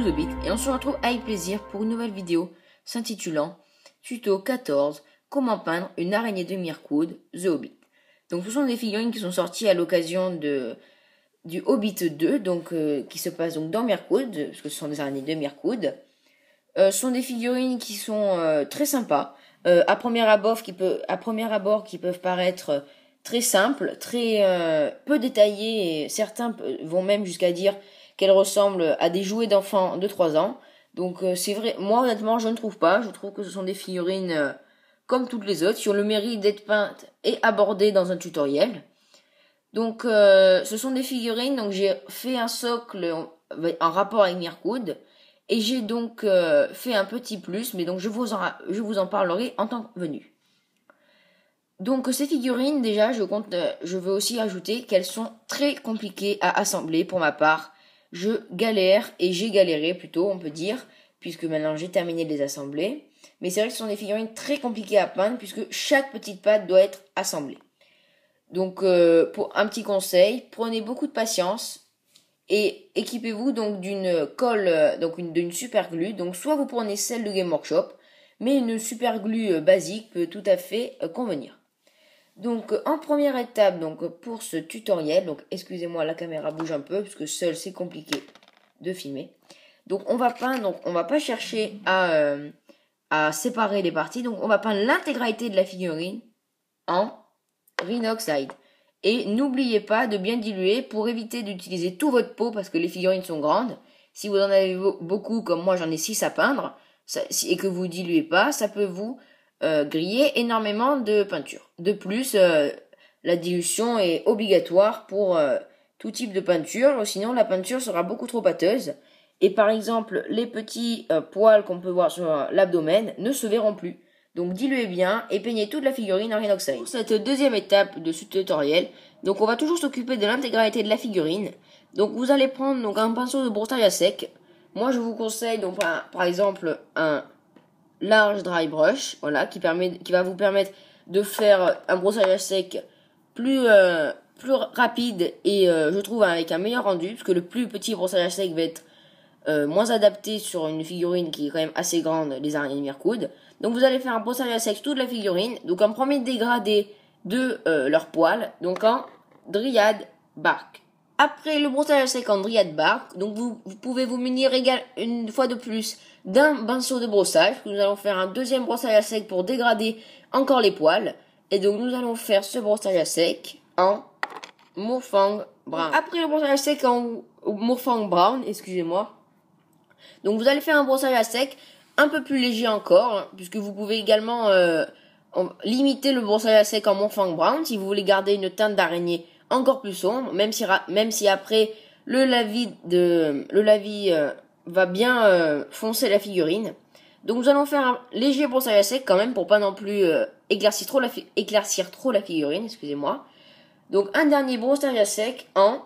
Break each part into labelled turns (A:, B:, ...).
A: vous The Beat et on se retrouve avec plaisir pour une nouvelle vidéo s'intitulant Tuto 14 Comment peindre une araignée de Mirkwood, The Hobbit. Donc ce sont des figurines qui sont sorties à l'occasion du Hobbit 2, donc qui se passe donc dans Mirkwood, parce que ce sont des araignées de Mirkwood. Ce sont des figurines qui sont très sympas, à premier abord qui peuvent paraître très simples, très peu détaillées, et certains vont même jusqu'à dire qu'elles ressemblent à des jouets d'enfants de 3 ans. Donc c'est vrai, moi honnêtement je ne trouve pas, je trouve que ce sont des figurines comme toutes les autres, qui ont le mérite d'être peintes et abordées dans un tutoriel. Donc ce sont des figurines, donc j'ai fait un socle en rapport avec Mirkwood, et j'ai donc fait un petit plus, mais donc je vous en parlerai en temps venu. Donc ces figurines, déjà, je veux aussi ajouter qu'elles sont très compliquées à assembler pour ma part. Je galère, et j'ai galéré plutôt, on peut dire, puisque maintenant j'ai terminé de les assembler. Mais c'est vrai que ce sont des figurines très compliquées à peindre, puisque chaque petite patte doit être assemblée. Donc pour un petit conseil, prenez beaucoup de patience et équipez-vous donc d'une colle, d'une super glue. Donc soit vous prenez celle de Game Workshop, mais une super glue basique peut tout à fait convenir. Donc en première étape, donc pour ce tutoriel, donc excusez-moi, la caméra bouge un peu parce que seul c'est compliqué de filmer. Donc on va peindre, donc on va pas chercher à séparer les parties, donc on va peindre l'intégralité de la figurine en Rhinoxide. Et n'oubliez pas de bien diluer pour éviter d'utiliser tout votre pot parce que les figurines sont grandes. Si vous en avez beaucoup, comme moi j'en ai 6 à peindre, et que vous diluez pas, ça peut vous griller énormément de peinture. De plus, la dilution est obligatoire pour tout type de peinture, sinon la peinture sera beaucoup trop pâteuse. Et par exemple, les petits poils qu'on peut voir sur l'abdomen ne se verront plus. Donc diluez bien et peignez toute la figurine en Rhinoxide. Pour cette deuxième étape de ce tutoriel, donc on va toujours s'occuper de l'intégralité de la figurine. Donc vous allez prendre donc un pinceau de brossage à sec. Moi je vous conseille donc par exemple un large dry brush, voilà, qui va vous permettre de faire un brossage à sec plus rapide et je trouve avec un meilleur rendu, parce que le plus petit brossage à sec va être moins adapté sur une figurine qui est quand même assez grande, les araignées de Mirkwood. Donc vous allez faire un brossage à sec toute la figurine, donc un premier dégradé de leurs poils, donc en Dryad Bark. Après le brossage à sec en Dryad Bark, donc vous pouvez vous munir une fois de plus d'un pinceau de brossage. Nous allons faire un deuxième brossage à sec pour dégrader encore les poils. Et donc nous allons faire ce brossage à sec en Moorfang Brown. Après le brossage à sec en Moorfang Brown, excusez-moi. Donc vous allez faire un brossage à sec un peu plus léger encore, hein, puisque vous pouvez également limiter le brossage à sec en Moorfang Brown si vous voulez garder une teinte d'araignée encore plus sombre, même si après le lavis va bien foncer la figurine. Donc nous allons faire un léger brossage à sec quand même pour pas non plus éclaircir trop la figurine, excusez-moi. Donc un dernier brossage à sec en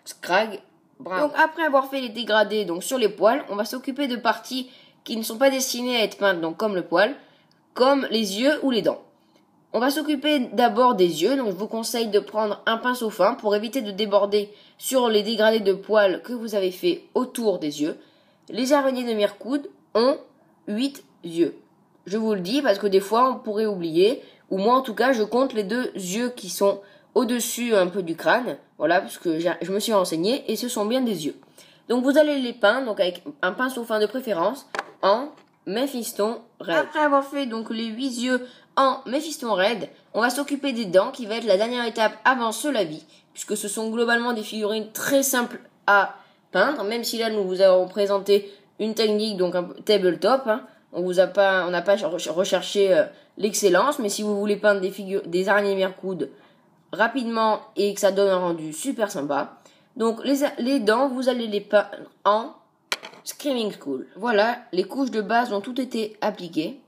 A: Scrag Brown. Donc après avoir fait les dégradés donc sur les poils, on va s'occuper de parties qui ne sont pas destinées à être peintes, donc comme le poil, comme les yeux ou les dents. On va s'occuper d'abord des yeux, donc je vous conseille de prendre un pinceau fin pour éviter de déborder sur les dégradés de poils que vous avez fait autour des yeux. Les araignées de Mirkwood ont 8 yeux. Je vous le dis parce que des fois on pourrait oublier, ou moi en tout cas je compte les 2 yeux qui sont au-dessus un peu du crâne, voilà, parce que je me suis renseigné et ce sont bien des yeux. Donc vous allez les peindre donc avec un pinceau fin de préférence en Mephiston Red. Après avoir fait donc les 8 yeux en Mephiston Red, on va s'occuper des dents qui va être la dernière étape avant ce lavis, puisque ce sont globalement des figurines très simples à peindre, même si là nous vous avons présenté une technique, donc un tabletop, hein. On n'a pas recherché l'excellence, mais si vous voulez peindre des araignées Mirkwood rapidement et que ça donne un rendu super sympa, donc les dents, vous allez les peindre en Screaming Skull. Voilà, les couches de base ont toutes été appliquées.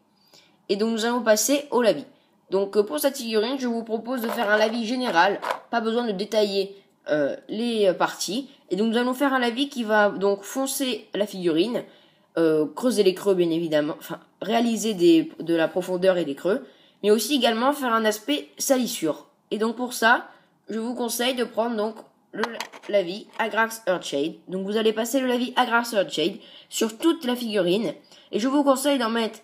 A: Et donc nous allons passer au lavis. Donc pour cette figurine, je vous propose de faire un lavis général. Pas besoin de détailler les parties. Et donc nous allons faire un lavis qui va donc foncer la figurine. Creuser les creux bien évidemment. Enfin, réaliser de la profondeur et des creux. Mais aussi également faire un aspect salissure. Et donc pour ça, je vous conseille de prendre donc le lavis Agrax Earthshade. Donc vous allez passer le lavis Agrax Earthshade sur toute la figurine. Et je vous conseille d'en mettre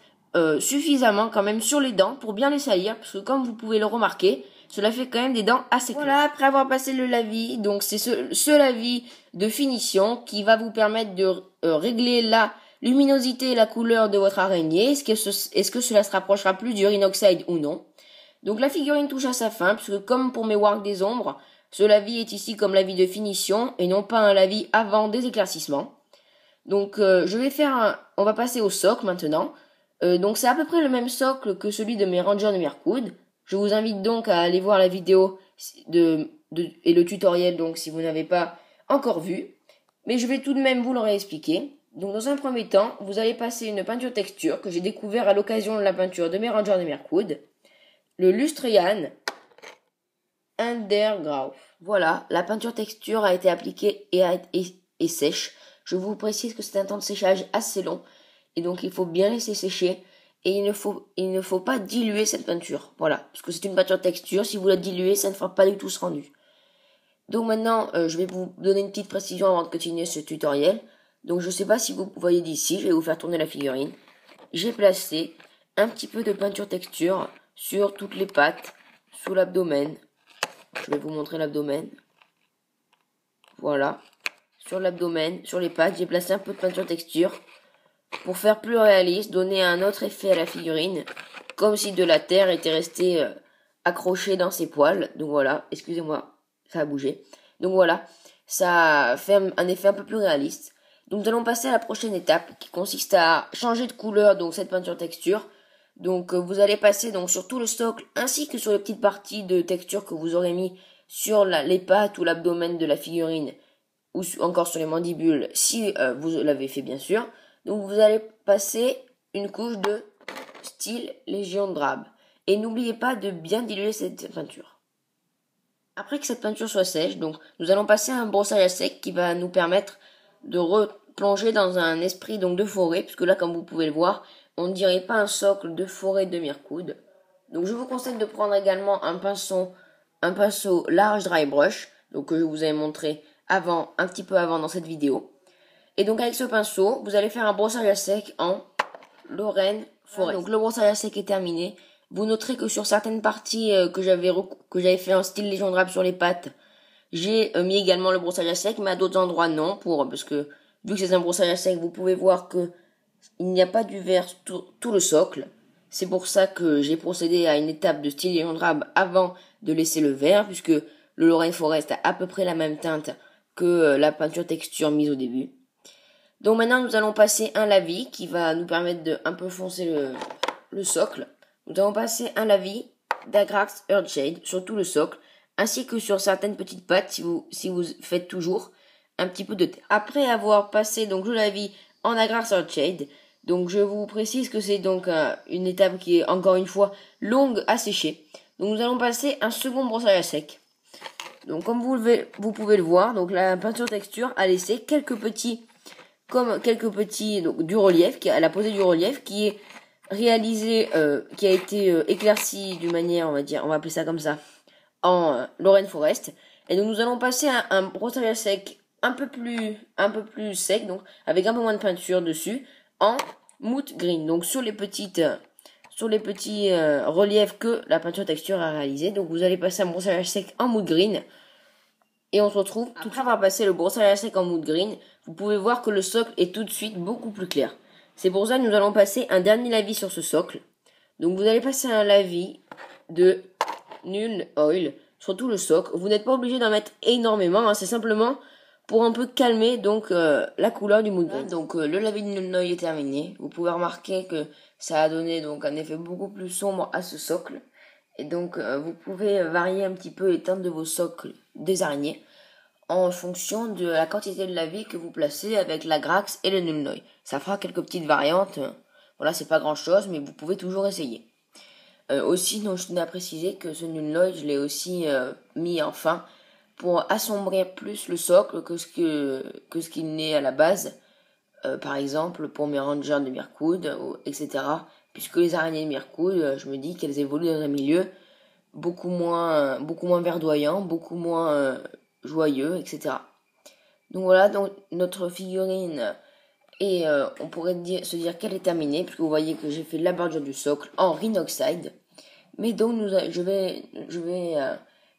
A: suffisamment quand même sur les dents pour bien les salir. Parce que comme vous pouvez le remarquer, cela fait quand même des dents assez claires. Voilà, après avoir passé le lavis, donc c'est ce lavis de finition qui va vous permettre de régler la luminosité et la couleur de votre araignée. Est-ce que cela se rapprochera plus du Rhinoxide ou non? Donc la figurine touche à sa fin, puisque comme pour mes Warg des Ombres, ce lavis est ici comme lavis de finition et non pas un lavis avant des éclaircissements. Donc on va passer au socle maintenant. Donc c'est à peu près le même socle que celui de mes Rangers de Mirkwood. Je vous invite donc à aller voir la vidéo et le tutoriel donc si vous n'avez pas encore vu. Mais je vais tout de même vous le réexpliquer. Donc dans un premier temps, vous allez passer une peinture texture que j'ai découvert à l'occasion de la peinture de mes Rangers de Mirkwood. Le Lustrian Undergrowth. Voilà, la peinture texture a été appliquée et sèche. Je vous précise que c'est un temps de séchage assez long et donc il faut bien laisser sécher et il ne faut pas diluer cette peinture. Voilà, parce que c'est une peinture texture, si vous la diluez, ça ne fera pas du tout ce rendu. Donc maintenant, je vais vous donner une petite précision avant de continuer ce tutoriel. Donc je ne sais pas si vous voyez d'ici, je vais vous faire tourner la figurine. J'ai placé un petit peu de peinture texture sur toutes les pattes, sous l'abdomen. Je vais vous montrer l'abdomen. Voilà. Sur l'abdomen, sur les pattes, j'ai placé un peu de peinture texture pour faire plus réaliste, donner un autre effet à la figurine, comme si de la terre était restée accrochée dans ses poils. Donc voilà, excusez-moi, ça a bougé. Donc voilà, ça fait un effet un peu plus réaliste. Donc nous allons passer à la prochaine étape qui consiste à changer de couleur donc cette peinture texture. Donc vous allez passer donc sur tout le socle ainsi que sur les petites parties de texture que vous aurez mis sur les pattes ou l'abdomen de la figurine ou encore sur les mandibules si vous l'avez fait bien sûr. Donc vous allez passer une couche de style Légion Drab et n'oubliez pas de bien diluer cette peinture. Après que cette peinture soit sèche, donc nous allons passer à un brossage à sec qui va nous permettre de replonger dans un esprit donc de forêt, puisque là comme vous pouvez le voir, on ne dirait pas un socle de forêt de Mirkwood. Donc je vous conseille de prendre également un pinceau large dry brush, donc que je vous avais montré un petit peu avant dans cette vidéo. Et donc avec ce pinceau, vous allez faire un brossage à sec en Lorraine Forest. Donc le brossage à sec est terminé. Vous noterez que sur certaines parties que j'avais fait en style Légion Drab sur les pattes, j'ai mis également le brossage à sec, mais à d'autres endroits non, parce que vu que c'est un brossage à sec, vous pouvez voir que il n'y a pas du vert tout le socle. C'est pour ça que j'ai procédé à une étape de style Légion Drab avant de laisser le vert, puisque le Lorraine Forest a à peu près la même teinte que la peinture texture mise au début. Donc maintenant nous allons passer un lavis qui va nous permettre de un peu foncer le socle. Nous allons passer un lavis d'Agrax Earthshade sur tout le socle, ainsi que sur certaines petites pattes si vous faites toujours un petit peu de terre. Après avoir passé donc le lavis en Agrax Earthshade, donc je vous précise que c'est donc une étape qui est encore une fois longue à sécher. Donc nous allons passer un second brossage à sec. Donc comme vous pouvez le voir, donc la peinture texture a laissé quelques petits donc du relief, elle a posé du relief qui est réalisé, qui a été éclairci d'une manière, on va appeler ça comme ça, en Lorraine Forest. Et donc nous allons passer à un brossage à sec un peu plus sec, donc avec un peu moins de peinture dessus, en mood green. Donc sur les petits reliefs que la peinture texture a réalisé. Donc vous allez passer un brossage à sec en mood green. Et on se retrouve, après avoir passé le brossage à sec en mood green, vous pouvez voir que le socle est tout de suite beaucoup plus clair. C'est pour ça que nous allons passer un dernier lavis sur ce socle. Donc vous allez passer un lavis de Null Oil sur tout le socle. Vous n'êtes pas obligé d'en mettre énormément, hein, c'est simplement pour un peu calmer donc la couleur du mood green. Donc le lavis de Null Oil est terminé. Vous pouvez remarquer que ça a donné donc un effet beaucoup plus sombre à ce socle. Et donc vous pouvez varier un petit peu les teintes de vos socles des araignées en fonction de la quantité de lavis que vous placez avec la Grax et le Nulnoy. Ça fera quelques petites variantes. Voilà, c'est pas grand chose, mais vous pouvez toujours essayer. Aussi, donc, je tenais à préciser que ce Nulnoy, je l'ai aussi mis en fin pour assombrir plus le socle que ce qu'il n'est à la base. Par exemple, pour mes Rangers de Mirkwood, etc. Puisque les araignées de Mirkwood, je me dis qu'elles évoluent dans un milieu beaucoup moins verdoyant, beaucoup moins joyeux, etc. Donc voilà, donc notre figurine et on pourrait se dire qu'elle est terminée, puisque vous voyez que j'ai fait la bordure du socle en Rhinoxide. Mais donc je vais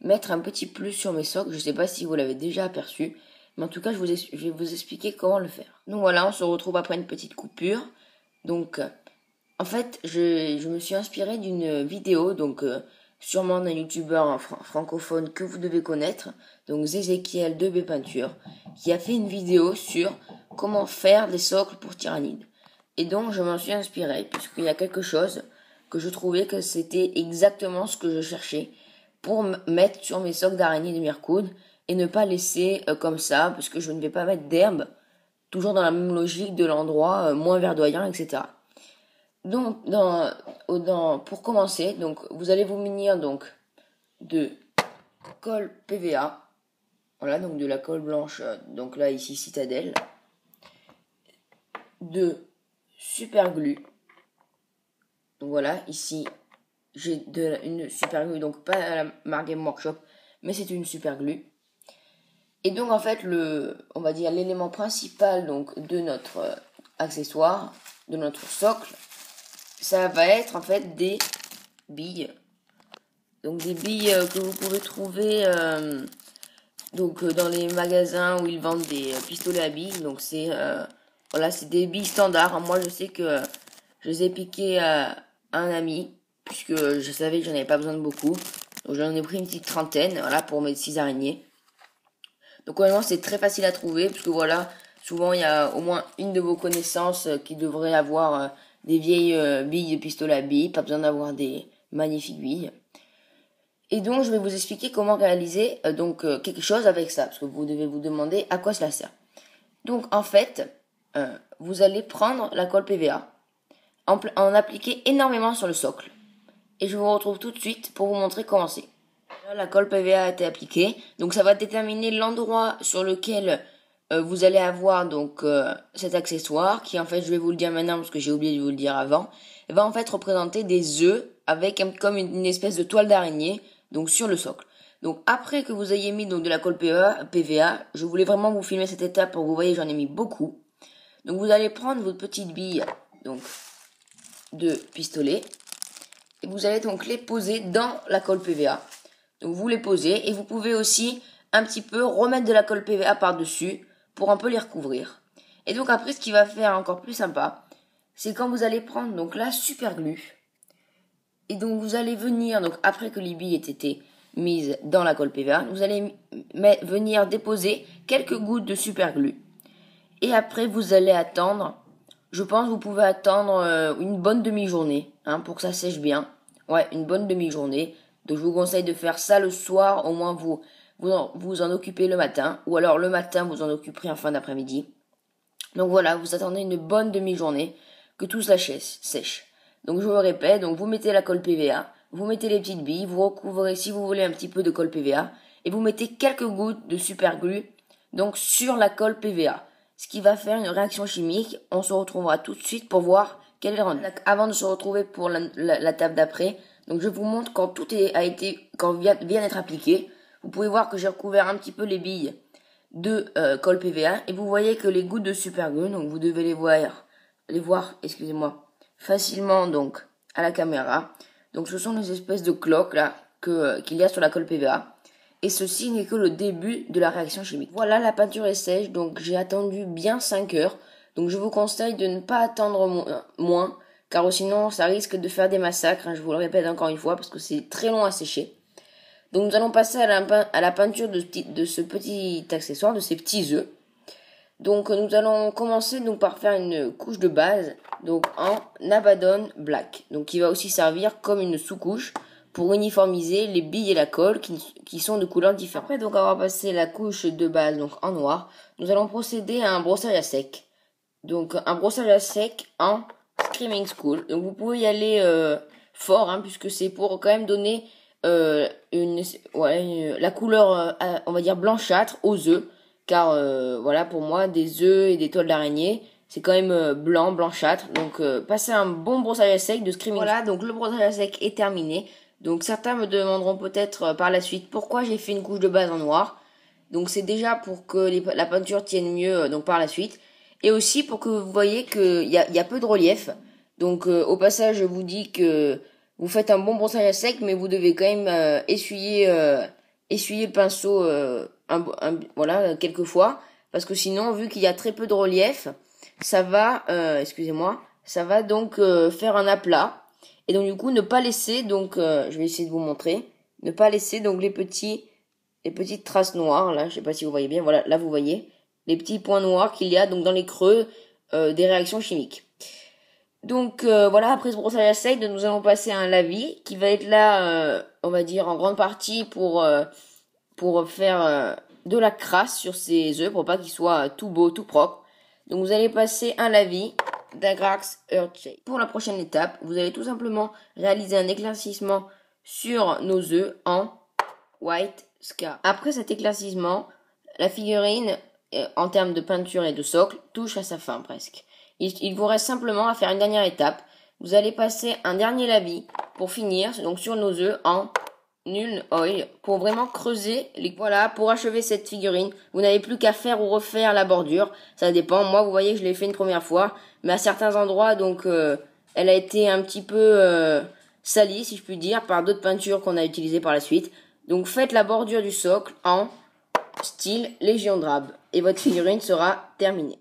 A: mettre un petit plus sur mes socles, je ne sais pas si vous l'avez déjà aperçu, mais en tout cas je vais vous expliquer comment le faire. Donc voilà, on se retrouve après une petite coupure. Donc en fait, je me suis inspiré d'une vidéo, donc sûrement d'un youtubeur francophone que vous devez connaître, donc Zézéchiel de B Peinture, qui a fait une vidéo sur comment faire des socles pour tyrannides. Et donc je m'en suis inspiré, puisqu'il y a quelque chose que je trouvais que c'était exactement ce que je cherchais pour mettre sur mes socles d'araignée de Mirkoud et ne pas laisser comme ça, parce que je ne vais pas mettre d'herbe, toujours dans la même logique de l'endroit moins verdoyant, etc. Donc, pour commencer, donc vous allez vous munir donc de colle PVA, voilà, donc de la colle blanche, donc là ici Citadel, de super glue. Donc voilà, ici j'ai une super glue, donc pas à la marque Game Workshop, mais c'est une super glue. Et donc en fait on va dire l'élément principal donc de notre accessoire, de notre socle, ça va être en fait des billes. Donc des billes que vous pouvez trouver dans les magasins où ils vendent des pistolets à billes. Donc c'est voilà, c'est des billes standards. Moi je sais que je les ai piquées à un ami, puisque je savais que j'en avais pas besoin de beaucoup. Donc j'en ai pris une petite trentaine, voilà, pour mes 6 araignées. Donc honnêtement c'est très facile à trouver, puisque voilà, souvent il y a au moins une de vos connaissances qui devrait avoir des vieilles billes de pistolet à billes, pas besoin d'avoir des magnifiques billes. Et donc je vais vous expliquer comment réaliser quelque chose avec ça, parce que vous devez vous demander à quoi cela sert. Donc en fait, vous allez prendre la colle PVA, en appliquer énormément sur le socle. Et je vous retrouve tout de suite pour vous montrer comment c'est. Là, la colle PVA a été appliquée, donc ça va déterminer l'endroit sur lequel vous allez avoir donc cet accessoire, qui en fait, je vais vous le dire maintenant parce que j'ai oublié de vous le dire avant, va en fait représenter des œufs avec comme une espèce de toile d'araignée, donc sur le socle. Donc après que vous ayez mis donc de la colle PVA, je voulais vraiment vous filmer cette étape pour que vous voyez, j'en ai mis beaucoup. Donc vous allez prendre votre petite bille donc de pistolet et vous allez donc les poser dans la colle PVA. Donc vous les posez et vous pouvez aussi un petit peu remettre de la colle PVA par-dessus pour un peu les recouvrir. Et donc après ce qui va faire encore plus sympa, c'est quand vous allez prendre donc la super glue. Et donc vous allez venir, donc après que les billes aient été mises dans la colle PVA, vous allez venir déposer quelques gouttes de super glue. Et après vous allez attendre, je pense que vous pouvez attendre une bonne demi-journée pour que ça sèche bien. Ouais, une bonne demi-journée. Donc je vous conseille de faire ça le soir, au moins vous en occupez le matin, ou alors le matin vous en occuperez en fin d'après-midi. Donc voilà, vous attendez une bonne demi-journée que tout cela sèche. Donc je vous répète, donc vous mettez la colle PVA, vous mettez les petites billes, vous recouvrez si vous voulez un petit peu de colle PVA, et vous mettez quelques gouttes de super glue donc sur la colle PVA. Ce qui va faire une réaction chimique, on se retrouvera tout de suite pour voir quel est le rendu. Avant de se retrouver pour la table d'après, donc je vous montre quand tout vient d'être appliqué. Vous pouvez voir que j'ai recouvert un petit peu les billes de colle PVA et vous voyez que les gouttes de super glue, donc vous devez les voir, excusez-moi, facilement donc à la caméra. Donc ce sont les espèces de cloques là qu'il y a sur la colle PVA. Et ceci n'est que le début de la réaction chimique. Voilà, la peinture est sèche, donc j'ai attendu bien 5 heures. Donc je vous conseille de ne pas attendre moins, car sinon ça risque de faire des massacres, je vous le répète encore une fois, parce que c'est très long à sécher. Donc nous allons passer à la peinture de ce petit accessoire, de ces petits œufs. Donc nous allons commencer donc par faire une couche de base, donc en Abaddon Black, donc qui va aussi servir comme une sous-couche pour uniformiser les billes et la colle qui sont de couleurs différentes. Après donc avoir passé la couche de base donc en noir, nous allons procéder à un brossage à sec. Donc un brossage à sec en Screaming School. Donc vous pouvez y aller fort puisque c'est pour quand même donner la couleur on va dire blanchâtre aux œufs. Car voilà, pour moi, des œufs et des toiles d'araignée, c'est quand même blanchâtre. Donc passez un bon brossage à sec de Screaming. Voilà, donc le brossage à sec est terminé. Donc certains me demanderont peut-être par la suite pourquoi j'ai fait une couche de base en noir. Donc c'est déjà pour que la peinture tienne mieux donc par la suite. Et aussi pour que vous voyez qu'il y a peu de relief. Donc au passage, je vous dis que vous faites un bon brossage à sec, mais vous devez quand même essuyer le pinceau voilà, quelques fois. Parce que sinon, vu qu'il y a très peu de relief, ça va, excusez-moi, ça va donc faire un aplat. Et donc du coup, ne pas laisser, donc je vais essayer de vous montrer, ne pas laisser donc les petites traces noires, là, je sais pas si vous voyez bien, voilà, là vous voyez, les petits points noirs qu'il y a donc dans les creux des réactions chimiques. Donc voilà, après ce brossage à sec, nous allons passer à un lavis qui va être là, on va dire, en grande partie pour faire de la crasse sur ces œufs, pour pas qu'ils soient tout beaux, tout propres. Donc vous allez passer un lavis d'Agrax Earthshade. Pour la prochaine étape, vous allez tout simplement réaliser un éclaircissement sur nos œufs en White Scar. Après cet éclaircissement, la figurine, en termes de peinture et de socle, touche à sa fin presque. Il vous reste simplement à faire une dernière étape. Vous allez passer un dernier lavis pour finir donc sur nos œufs en Nuln Oil pour vraiment creuser voilà, pour achever cette figurine. Vous n'avez plus qu'à faire ou refaire la bordure, ça dépend. Moi, vous voyez, je l'ai fait une première fois, mais à certains endroits, donc elle a été un petit peu salie, si je puis dire, par d'autres peintures qu'on a utilisées par la suite. Donc faites la bordure du socle en style Légion Drab et votre figurine sera terminée.